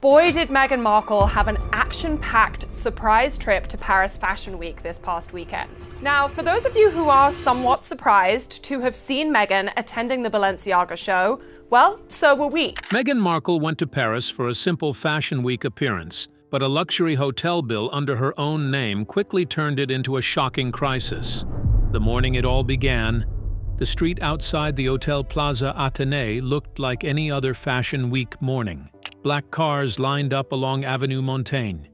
Boy, did Meghan Markle have an action-packed surprise trip to Paris Fashion Week this past weekend. Now, for those of you who are somewhat surprised to have seen Meghan attending the Balenciaga show, well, so were we. Meghan Markle went to Paris for a simple Fashion Week appearance, but a luxury hotel bill under her own name quickly turned it into a shocking crisis. The morning it all began, the street outside the Hôtel Plaza Athénée looked like any other Fashion Week morning. Black cars lined up along Avenue Montaigne.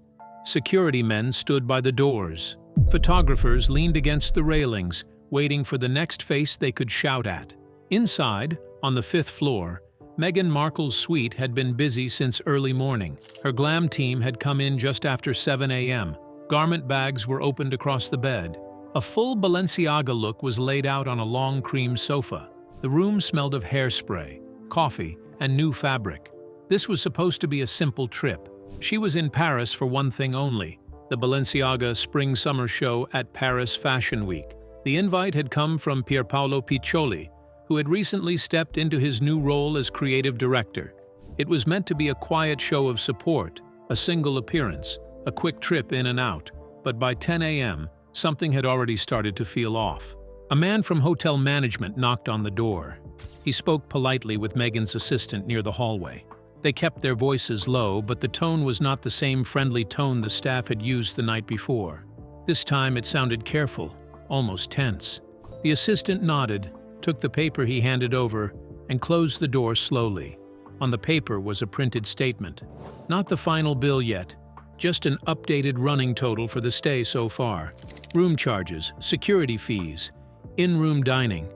Security men stood by the doors. Photographers leaned against the railings, waiting for the next face they could shout at. Inside, on the 5th floor, Meghan Markle's suite had been busy since early morning. Her glam team had come in just after 7 a.m. Garment bags were opened across the bed. A full Balenciaga look was laid out on a long cream sofa. The room smelled of hairspray, coffee, and new fabric. This was supposed to be a simple trip. She was in Paris for one thing only, the Balenciaga Spring Summer show at Paris Fashion Week. The invite had come from Pierpaolo Piccioli, who had recently stepped into his new role as creative director. It was meant to be a quiet show of support, a single appearance, a quick trip in and out. But by 10 a.m., something had already started to feel off. A man from hotel management knocked on the door. He spoke politely with Meghan's assistant near the hallway. They kept their voices low, but the tone was not the same friendly tone the staff had used the night before. This time it sounded careful, almost tense. The assistant nodded, took the paper he handed over, and closed the door slowly. On the paper was a printed statement. Not the final bill yet, just an updated running total for the stay so far. Room charges, security fees, in-room dining,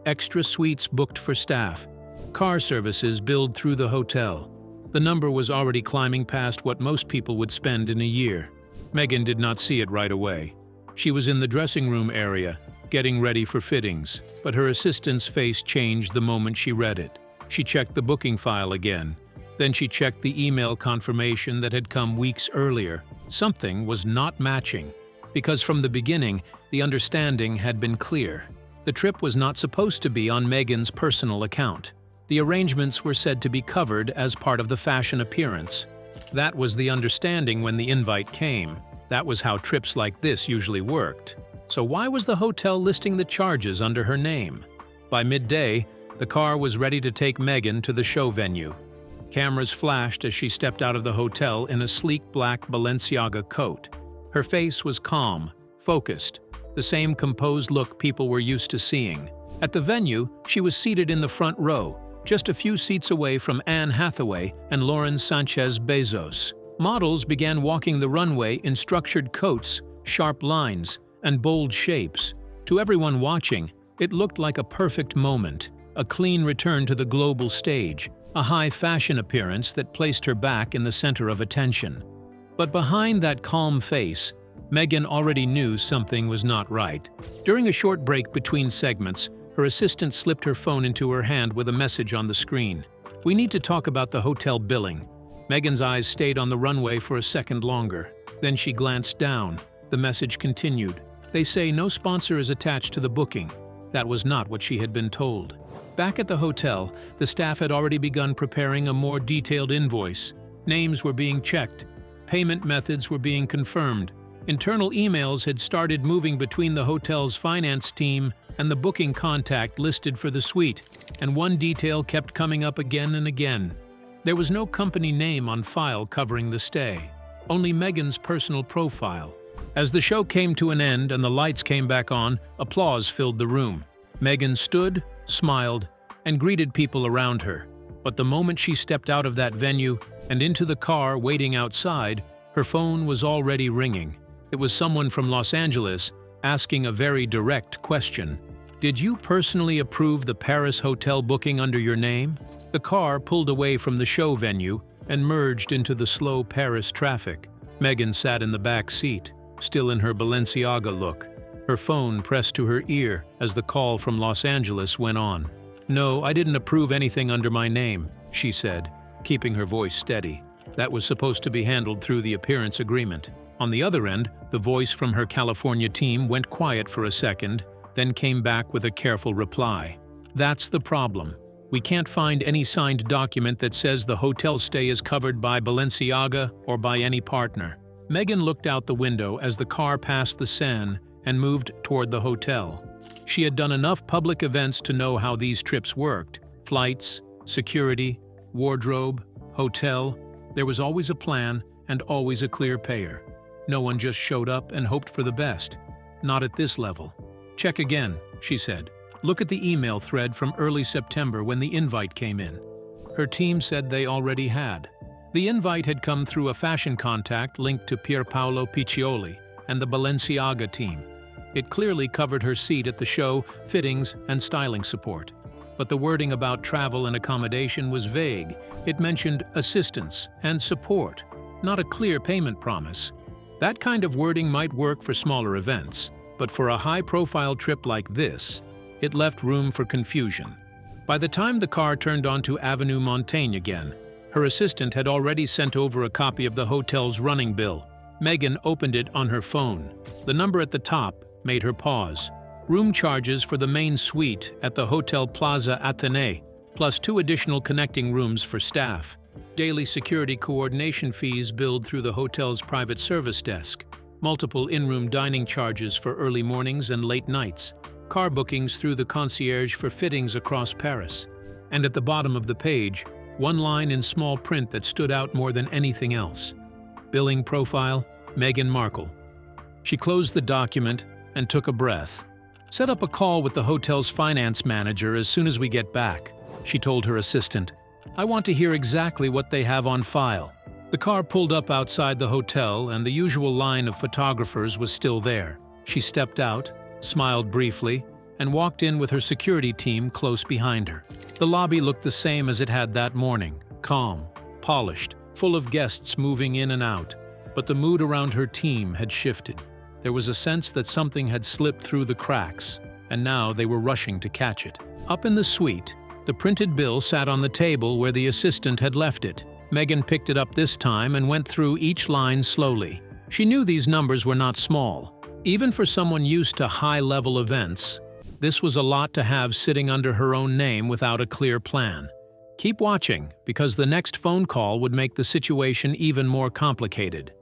extra suites booked for staff, car services billed through the hotel. The number was already climbing past what most people would spend in a year. Meghan did not see it right away. She was in the dressing room area, getting ready for fittings, but her assistant's face changed the moment she read it. She checked the booking file again. Then she checked the email confirmation that had come weeks earlier. Something was not matching, because from the beginning, the understanding had been clear. The trip was not supposed to be on Meghan's personal account. The arrangements were said to be covered as part of the fashion appearance. That was the understanding when the invite came. That was how trips like this usually worked. So why was the hotel listing the charges under her name? By midday, the car was ready to take Meghan to the show venue. Cameras flashed as she stepped out of the hotel in a sleek black Balenciaga coat. Her face was calm, focused, the same composed look people were used to seeing. At the venue, she was seated in the front row, just a few seats away from Anne Hathaway and Lauren Sanchez Bezos. Models began walking the runway in structured coats, sharp lines, and bold shapes. To everyone watching, it looked like a perfect moment, a clean return to the global stage, a high fashion appearance that placed her back in the center of attention. But behind that calm face, Meghan already knew something was not right. During a short break between segments, her assistant slipped her phone into her hand with a message on the screen. "We need to talk about the hotel billing." Meghan's eyes stayed on the runway for a second longer. Then she glanced down. The message continued. "They say no sponsor is attached to the booking." That was not what she had been told. Back at the hotel, the staff had already begun preparing a more detailed invoice. Names were being checked. Payment methods were being confirmed. Internal emails had started moving between the hotel's finance team and the booking contact listed for the suite, and one detail kept coming up again and again. There was no company name on file covering the stay, only Meghan's personal profile. As the show came to an end and the lights came back on, applause filled the room. Meghan stood, smiled, and greeted people around her. But the moment she stepped out of that venue and into the car waiting outside, her phone was already ringing. It was someone from Los Angeles asking a very direct question. "Did you personally approve the Paris hotel booking under your name?" The car pulled away from the show venue and merged into the slow Paris traffic. Meghan sat in the back seat, still in her Balenciaga look, her phone pressed to her ear as the call from Los Angeles went on. "No, I didn't approve anything under my name," she said, keeping her voice steady. That was supposed to be handled through the appearance agreement. On the other end, the voice from her California team went quiet for a second, then came back with a careful reply. "That's the problem. We can't find any signed document that says the hotel stay is covered by Balenciaga or by any partner. Meghan looked out the window as the car passed the Seine and moved toward the hotel. She had done enough public events to know how these trips worked. Flights, security, wardrobe, hotel. There was always a plan and always a clear payer. No one just showed up and hoped for the best. Not at this level. Check again, she said. Look at the email thread from early September when the invite came in. Her team said they already had. The invite had come through a fashion contact linked to Pierpaolo Piccioli and the Balenciaga team. It clearly covered her seat at the show, fittings, and styling support. But the wording about travel and accommodation was vague. It mentioned assistance and support, not a clear payment promise. That kind of wording might work for smaller events, but for a high-profile trip like this, it left room for confusion. By the time the car turned onto Avenue Montaigne again, her assistant had already sent over a copy of the hotel's running bill. Meghan opened it on her phone. The number at the top made her pause. Room charges for the main suite at the Hôtel Plaza Athénée, plus 2 additional connecting rooms for staff. Daily security coordination fees billed through the hotel's private service desk. Multiple in-room dining charges for early mornings and late nights. Car bookings through the concierge for fittings across Paris. And at the bottom of the page, one line in small print that stood out more than anything else. Billing profile, Meghan Markle. She closed the document and took a breath. Set up a call with the hotel's finance manager as soon as we get back, she told her assistant. I want to hear exactly what they have on file. The car pulled up outside the hotel and the usual line of photographers was still there. She stepped out, smiled briefly, and walked in with her security team close behind her. The lobby looked the same as it had that morning, calm, polished, full of guests moving in and out. But the mood around her team had shifted. There was a sense that something had slipped through the cracks, and now they were rushing to catch it. Up in the suite, the printed bill sat on the table where the assistant had left it. Meghan picked it up this time and went through each line slowly. She knew these numbers were not small. Even for someone used to high-level events, this was a lot to have sitting under her own name without a clear plan. Keep watching, because the next phone call would make the situation even more complicated.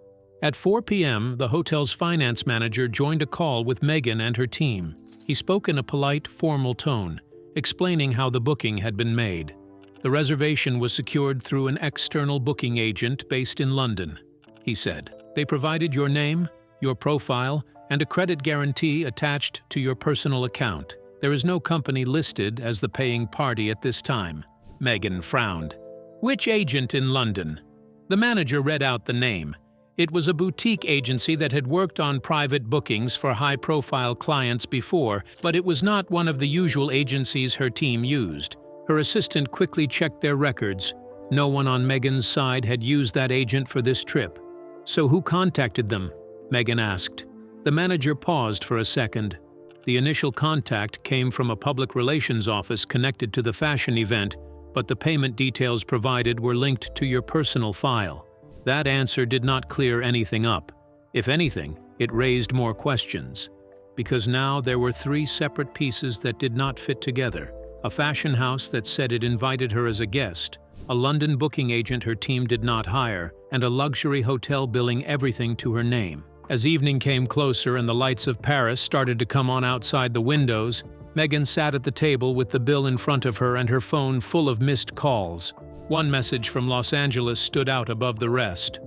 At 4 p.m., the hotel's finance manager joined a call with Meghan and her team. He spoke in a polite, formal tone, explaining how the booking had been made. The reservation was secured through an external booking agent based in London, he said. They provided your name, your profile, and a credit guarantee attached to your personal account. There is no company listed as the paying party at this time. Meghan frowned. Which agent in London? The manager read out the name. It was a boutique agency that had worked on private bookings for high-profile clients before, but it was not one of the usual agencies her team used. Her assistant quickly checked their records. No one on Meghan's side had used that agent for this trip. So who contacted them? Meghan asked. The manager paused for a second. The initial contact came from a public relations office connected to the fashion event, but the payment details provided were linked to your personal file. That answer did not clear anything up. If anything, it raised more questions. Because now there were 3 separate pieces that did not fit together. A fashion house that said it invited her as a guest, a London booking agent her team did not hire, and a luxury hotel billing everything to her name. As evening came closer and the lights of Paris started to come on outside the windows, Meghan sat at the table with the bill in front of her and her phone full of missed calls. One message from Los Angeles stood out above the rest.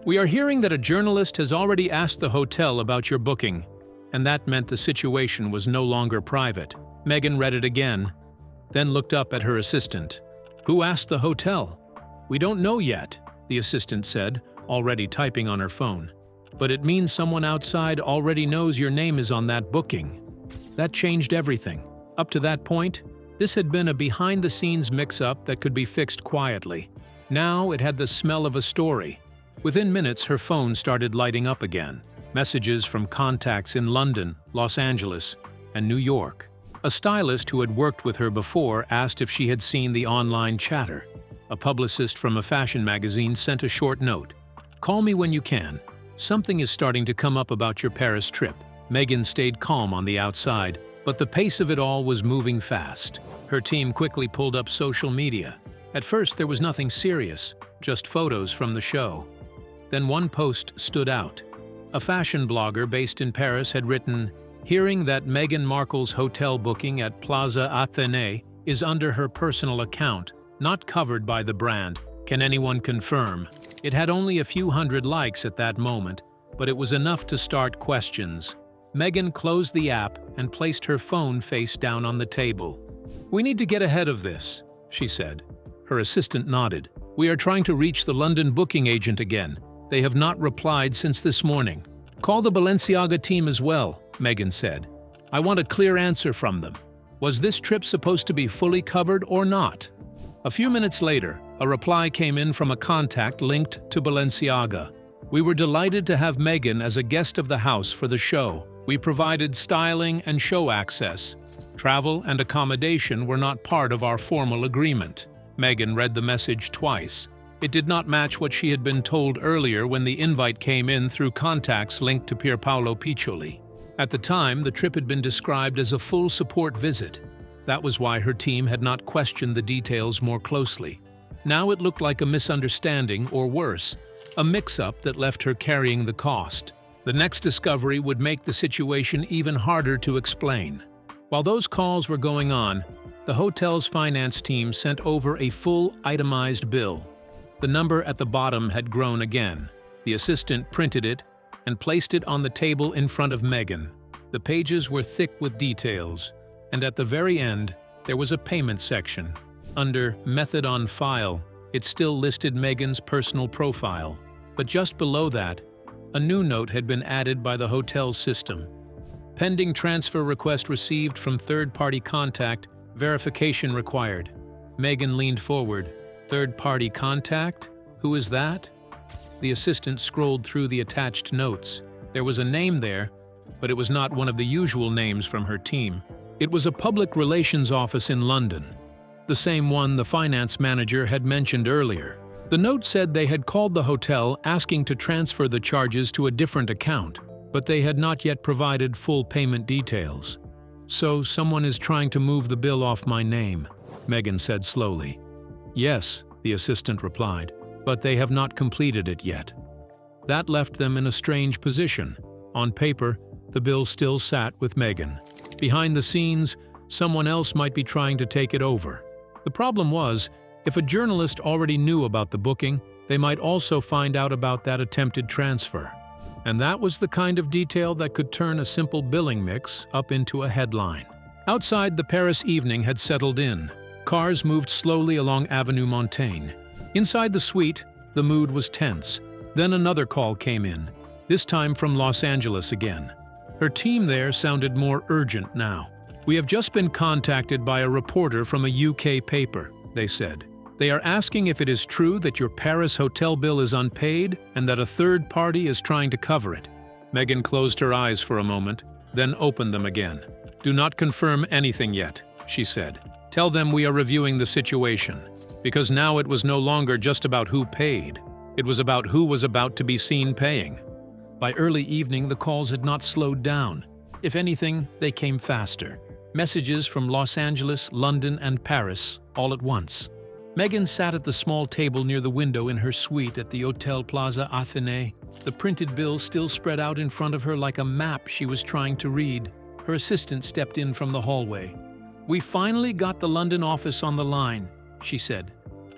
We are hearing that a journalist has already asked the hotel about your booking, and that meant the situation was no longer private. Meghan read it again, then looked up at her assistant. Who asked the hotel? We don't know yet, the assistant said, already typing on her phone. But it means someone outside already knows your name is on that booking. That changed everything. Up to that point, this had been a behind-the-scenes mix-up that could be fixed quietly. Now it had the smell of a story. Within minutes, her phone started lighting up again. Messages from contacts in London, Los Angeles, and New York. A stylist who had worked with her before asked if she had seen the online chatter. A publicist from a fashion magazine sent a short note. Call me when you can. Something is starting to come up about your Paris trip. Meghan stayed calm on the outside, But the pace of it all was moving fast. Her team quickly pulled up social media. At first, there was nothing serious, just photos from the show. Then one post stood out. A fashion blogger based in Paris had written, "Hearing that Meghan Markle's hotel booking at Plaza Athénée is under her personal account, not covered by the brand. Can anyone confirm?" It had only a few hundred likes at that moment, but it was enough to start questions. Meghan closed the app and placed her phone face down on the table. "We need to get ahead of this," she said. Her assistant nodded. "We are trying to reach the London booking agent again. They have not replied since this morning." "Call the Balenciaga team as well," Meghan said. "I want a clear answer from them. Was this trip supposed to be fully covered or not?" A few minutes later, a reply came in from a contact linked to Balenciaga. "We were delighted to have Meghan as a guest of the house for the show. We provided styling and show access. Travel and accommodation were not part of our formal agreement." Meghan read the message twice. It did not match what she had been told earlier when the invite came in through contacts linked to Pierpaolo Piccioli. At the time, the trip had been described as a full support visit. That was why her team had not questioned the details more closely. Now it looked like a misunderstanding, or worse, a mix-up that left her carrying the cost. The next discovery would make the situation even harder to explain. While those calls were going on, the hotel's finance team sent over a full itemized bill. The number at the bottom had grown again. The assistant printed it and placed it on the table in front of Meghan. The pages were thick with details, and at the very end, there was a payment section. Under Method on File, it still listed Meghan's personal profile. But just below that, a new note had been added by the hotel's system. "Pending transfer request received from third-party contact, verification required." Meghan leaned forward. "Third-party contact? Who is that?" The assistant scrolled through the attached notes. There was a name there, but it was not one of the usual names from her team. It was a public relations office in London, the same one the finance manager had mentioned earlier. The note said they had called the hotel asking to transfer the charges to a different account, but they had not yet provided full payment details. "So someone is trying to move the bill off my name," Meghan said slowly. "Yes," the assistant replied, "but they have not completed it yet." That left them in a strange position. On paper, the bill still sat with Meghan. Behind the scenes, someone else might be trying to take it over. The problem was, if a journalist already knew about the booking, they might also find out about that attempted transfer. And that was the kind of detail that could turn a simple billing mix up into a headline. Outside, the Paris evening had settled in. Cars moved slowly along Avenue Montaigne. Inside the suite, the mood was tense. Then another call came in, this time from Los Angeles again. Her team there sounded more urgent now. "We have just been contacted by a reporter from a UK paper," they said. "They are asking if it is true that your Paris hotel bill is unpaid and that a third party is trying to cover it." Meghan closed her eyes for a moment, then opened them again. "Do not confirm anything yet," she said. "Tell them we are reviewing the situation." Because now it was no longer just about who paid. It was about who was about to be seen paying. By early evening, the calls had not slowed down. If anything, they came faster. Messages from Los Angeles, London, and Paris, all at once. Meghan sat at the small table near the window in her suite at the Hôtel Plaza Athénée. The printed bill still spread out in front of her like a map she was trying to read. Her assistant stepped in from the hallway. "We finally got the London office on the line," she said.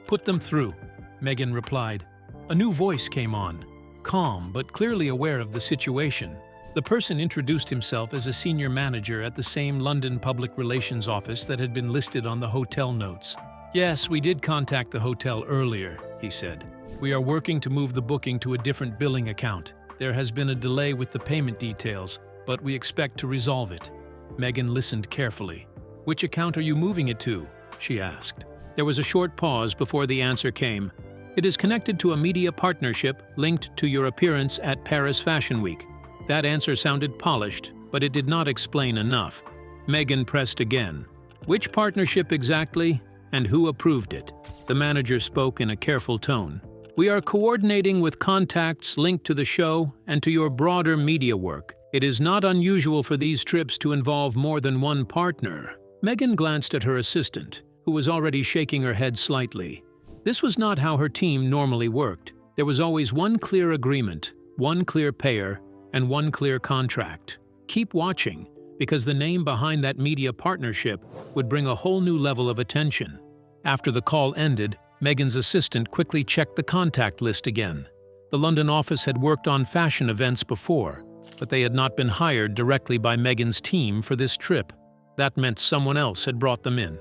"Put them through," Meghan replied. A new voice came on, calm but clearly aware of the situation. The person introduced himself as a senior manager at the same London public relations office that had been listed on the hotel notes. "Yes, we did contact the hotel earlier," he said. "We are working to move the booking to a different billing account. There has been a delay with the payment details, but we expect to resolve it." Meghan listened carefully. "Which account are you moving it to?" she asked. There was a short pause before the answer came. "It is connected to a media partnership linked to your appearance at Paris Fashion Week." That answer sounded polished, but it did not explain enough. Meghan pressed again. "Which partnership exactly, and who approved it?" The manager spoke in a careful tone. "We are coordinating with contacts linked to the show and to your broader media work. It is not unusual for these trips to involve more than one partner. Meghan glanced at her assistant, who was already shaking her head slightly. This was not how her team normally worked. There was always one clear agreement, one clear payer, and one clear contract. Keep watching, because the name behind that media partnership would bring a whole new level of attention. After the call ended, Meghan's assistant quickly checked the contact list again. The London office had worked on fashion events before, but they had not been hired directly by Meghan's team for this trip. That meant someone else had brought them in.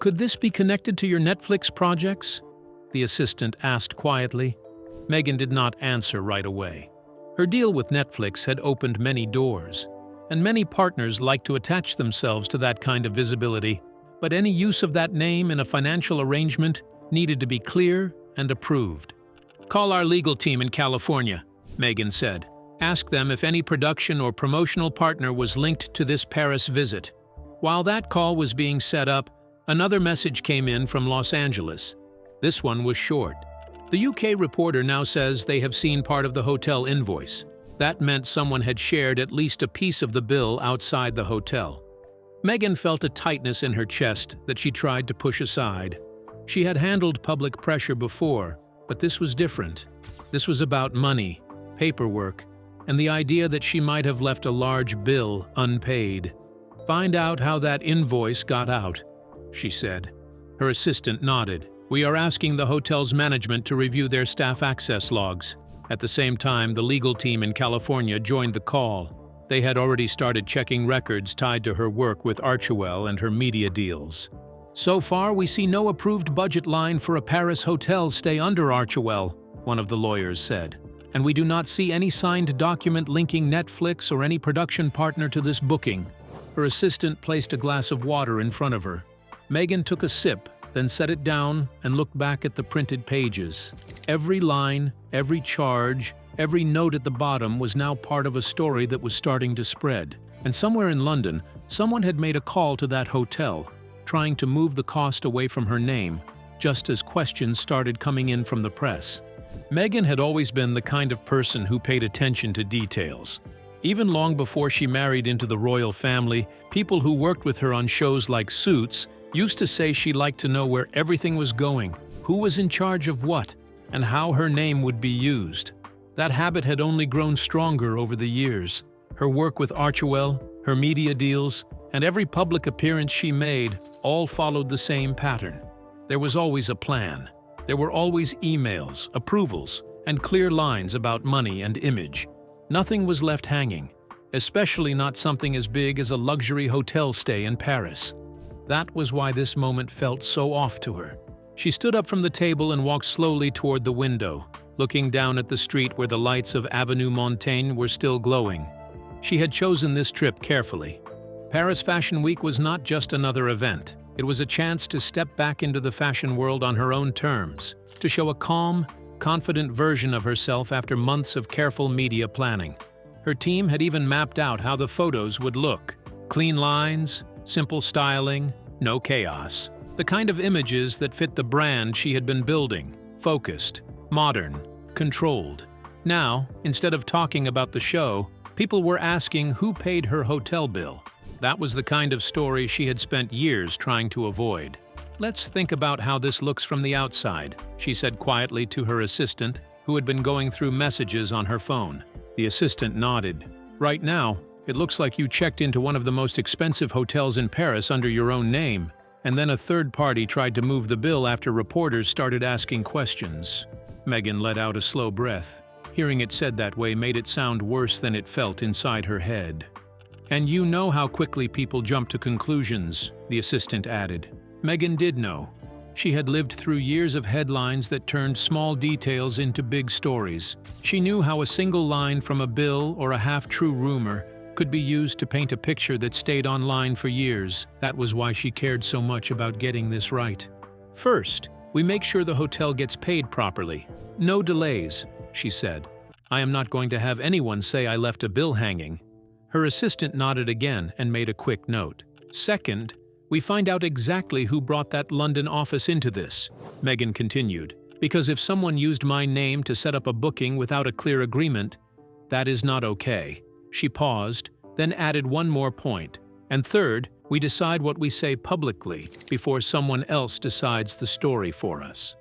Could this be connected to your Netflix projects? The assistant asked quietly. Meghan did not answer right away. Her deal with Netflix had opened many doors, and many partners like to attach themselves to that kind of visibility. But any use of that name in a financial arrangement needed to be clear and approved. Call our legal team in California, Meghan said. Ask them if any production or promotional partner was linked to this Paris visit. While that call was being set up, another message came in from Los Angeles. This one was short. The UK reporter now says they have seen part of the hotel invoice. That meant someone had shared at least a piece of the bill outside the hotel. Meghan felt a tightness in her chest that she tried to push aside. She had handled public pressure before, but this was different. This was about money, paperwork, and the idea that she might have left a large bill unpaid. Find out how that invoice got out, she said. Her assistant nodded. We are asking the hotel's management to review their staff access logs. At the same time, the legal team in California joined the call. They had already started checking records tied to her work with Archewell and her media deals. So far, we see no approved budget line for a Paris hotel stay under Archewell, one of the lawyers said. And we do not see any signed document linking Netflix or any production partner to this booking. Her assistant placed a glass of water in front of her. Meghan took a sip, then set it down and looked back at the printed pages. Every line, every charge, every note at the bottom was now part of a story that was starting to spread. And somewhere in London, someone had made a call to that hotel, trying to move the cost away from her name, just as questions started coming in from the press. Meghan had always been the kind of person who paid attention to details. Even long before she married into the royal family, people who worked with her on shows like Suits used to say she liked to know where everything was going, who was in charge of what, and how her name would be used. That habit had only grown stronger over the years. Her work with Archewell, her media deals, and every public appearance she made all followed the same pattern. There was always a plan. There were always emails, approvals, and clear lines about money and image. Nothing was left hanging, especially not something as big as a luxury hotel stay in Paris. That was why this moment felt so off to her. She stood up from the table and walked slowly toward the window, looking down at the street where the lights of Avenue Montaigne were still glowing. She had chosen this trip carefully. Paris Fashion Week was not just another event. It was a chance to step back into the fashion world on her own terms, to show a calm, confident version of herself after months of careful media planning. Her team had even mapped out how the photos would look. Clean lines, simple styling, no chaos. The kind of images that fit the brand she had been building, focused, modern, controlled. Now, instead of talking about the show, people were asking who paid her hotel bill. That was the kind of story she had spent years trying to avoid. Let's think about how this looks from the outside, she said quietly to her assistant, who had been going through messages on her phone. The assistant nodded. Right now, it looks like you checked into one of the most expensive hotels in Paris under your own name, and then a third party tried to move the bill after reporters started asking questions. Meghan let out a slow breath. Hearing it said that way made it sound worse than it felt inside her head. And you know how quickly people jump to conclusions, the assistant added. Meghan did know. She had lived through years of headlines that turned small details into big stories. She knew how a single line from a bill or a half-true rumor could be used to paint a picture that stayed online for years. That was why she cared so much about getting this right. First, we make sure the hotel gets paid properly. No delays, she said. I am not going to have anyone say I left a bill hanging. Her assistant nodded again and made a quick note. Second, we find out exactly who brought that London office into this, Meghan continued. Because if someone used my name to set up a booking without a clear agreement, that is not okay. She paused, then added one more point. And third, we decide what we say publicly before someone else decides the story for us.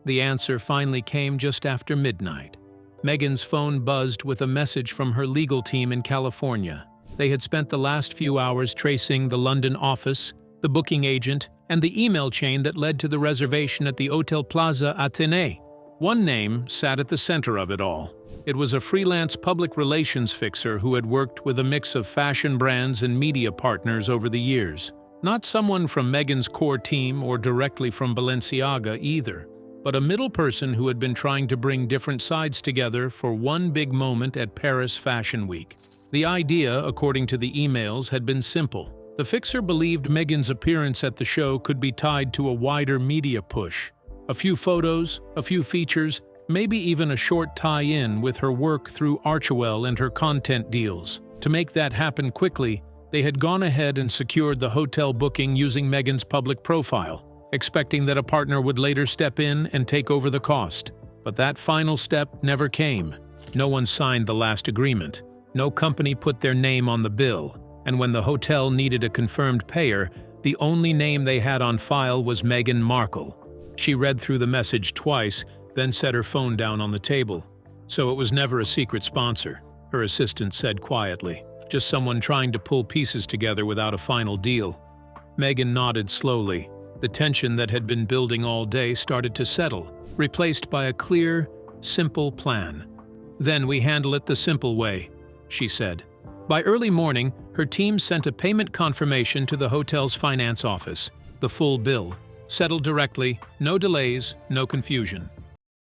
The answer finally came just after midnight. Meghan's phone buzzed with a message from her legal team in California. They had spent the last few hours tracing the London office, the booking agent, and the email chain that led to the reservation at the Hôtel Plaza Athénée. One name sat at the center of it all. It was a freelance public relations fixer who had worked with a mix of fashion brands and media partners over the years. Not someone from Meghan's core team or directly from Balenciaga either, but a middle person who had been trying to bring different sides together for one big moment at Paris Fashion Week. The idea, according to the emails, had been simple. The fixer believed Meghan's appearance at the show could be tied to a wider media push. A few photos, a few features, maybe even a short tie-in with her work through Archewell and her content deals. To make that happen quickly, they had gone ahead and secured the hotel booking using Meghan's public profile, expecting that a partner would later step in and take over the cost. But that final step never came. No one signed the last agreement. No company put their name on the bill. And when the hotel needed a confirmed payer, the only name they had on file was Meghan Markle. She read through the message twice, then set her phone down on the table. So it was never a secret sponsor, her assistant said quietly. Just someone trying to pull pieces together without a final deal. Meghan nodded slowly. The tension that had been building all day started to settle, replaced by a clear, simple plan. "Then we handle it the simple way," she said. By early morning, her team sent a payment confirmation to the hotel's finance office. The full bill. Settled directly, no delays, no confusion.